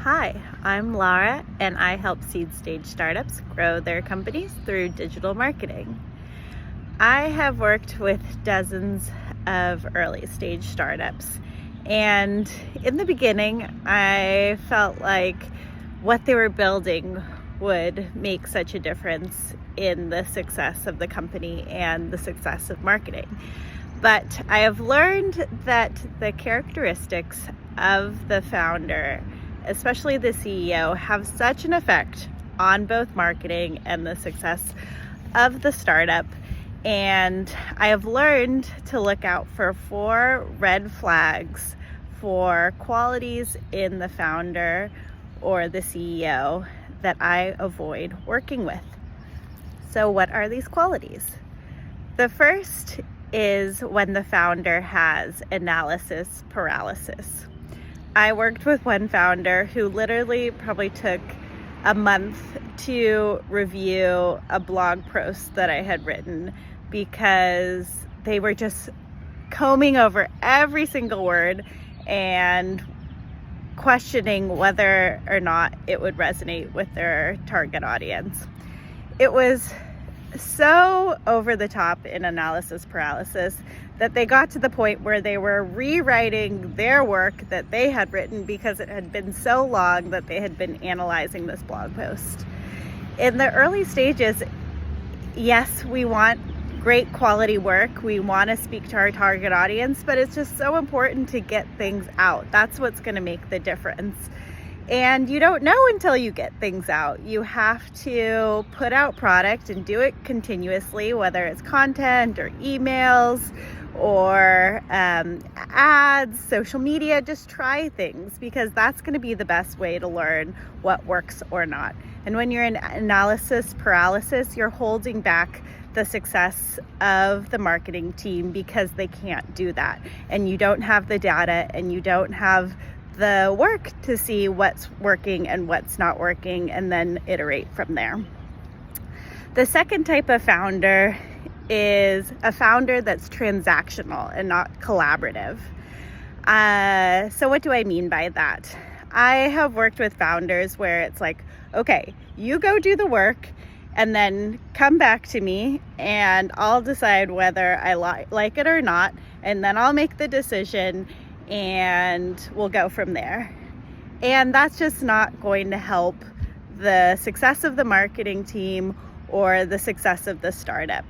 Hi, I'm Laura, and I help seed stage startups grow their companies through digital marketing. I have worked with dozens of early stage startups, and in the beginning, I felt like what they were building would make such a difference in the success of the company and the success of marketing. But I have learned that the characteristics of the founder, especially the CEO, have such an effect on both marketing and the success of the startup. And I have learned to look out for 4 red flags for qualities in the founder or the CEO that I avoid working with. So what are these qualities? The first is when the founder has analysis paralysis. I worked with one founder who literally probably took a month to review a blog post that I had written because they were just combing over every single word and questioning whether or not it would resonate with their target audience. It was so over the top in analysis paralysis that they got to the point where they were rewriting their work that they had written because it had been so long that they had been analyzing this blog post. In the early stages, yes, we want great quality work. We want to speak to our target audience, but it's just so important to get things out. That's what's going to make the difference. And you don't know until you get things out. You have to put out product and do it continuously, whether it's content or emails or ads, social media. Just try things because that's going to be the best way to learn what works or not. And when you're in analysis paralysis, you're holding back the success of the marketing team because they can't do that. And you don't have the data and you don't have the work to see what's working and what's not working and then iterate from there. The second type of founder is a founder that's transactional and not collaborative. So what do I mean by that? I have worked with founders where it's like, okay, you go do the work and then come back to me and I'll decide whether I like it or not, and then I'll make the decision and we'll go from there. And that's just not going to help the success of the marketing team or the success of the startup.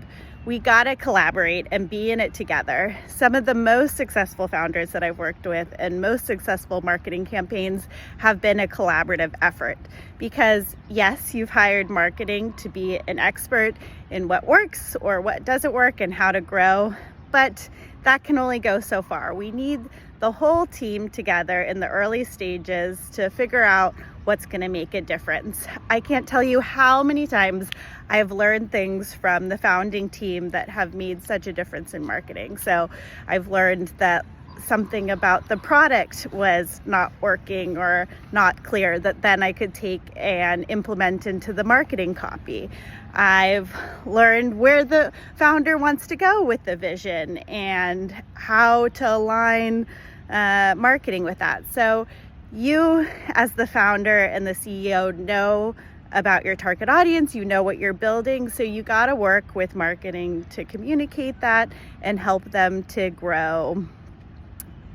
We gotta collaborate and be in it together. Some of the most successful founders that I've worked with and most successful marketing campaigns have been a collaborative effort because yes, you've hired marketing to be an expert in what works or what doesn't work and how to grow, but that can only go so far. We need the whole team together in the early stages to figure out what's going to make a difference. I can't tell you how many times I've learned things from the founding team that have made such a difference in marketing. So I've learned that something about the product was not working or not clear that then I could take and implement into the marketing copy. I've learned where the founder wants to go with the vision and how to align marketing with that. So you as the founder and the CEO know about your target audience, you know what you're building, so you got to work with marketing to communicate that and help them to grow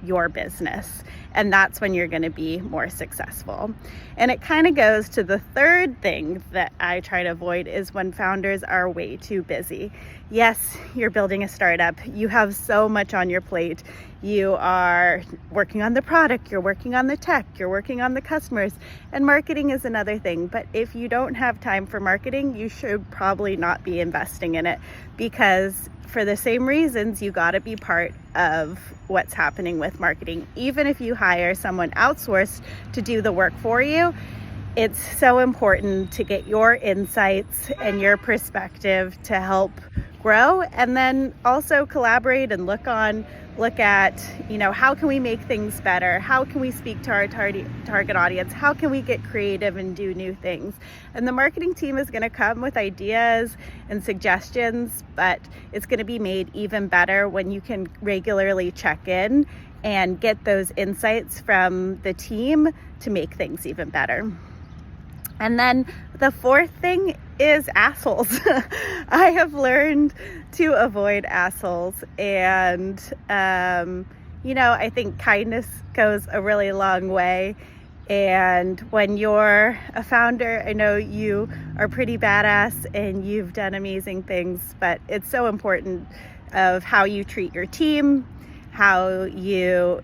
your business. And that's when you're going to be more successful. And it kind of goes to the third thing that I try to avoid is when founders are way too busy. Yes, you're building a startup. You have so much on your plate. You are working on the product, you're working on the tech, you're working on the customers, and marketing is another thing. But if you don't have time for marketing, you should probably not be investing in it because for the same reasons, you got to be part of what's happening with marketing. Even if you hire someone outsourced to do the work for you, it's so important to get your insights and your perspective to help grow, and then also collaborate and look at, how can we make things better? How can we speak to our target audience? How can we get creative and do new things? And the marketing team is going to come with ideas and suggestions, but it's going to be made even better when you can regularly check in and get those insights from the team to make things even better. And then the fourth thing is assholes. I have learned to avoid assholes, and I think kindness goes a really long way. And when you're a founder, I know you are pretty badass and you've done amazing things, but it's so important of how you treat your team, how you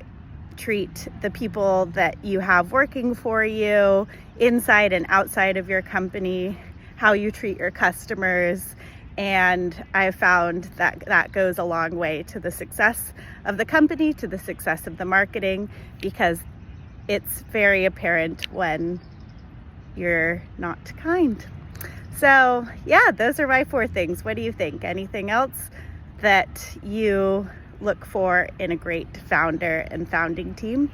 treat the people that you have working for you inside and outside of your company, how you treat your customers. And I found that that goes a long way to the success of the company, to the success of the marketing, because it's very apparent when you're not kind. So yeah, those are my 4 things. What do you think? Anything else that you look for in a great founder and founding team?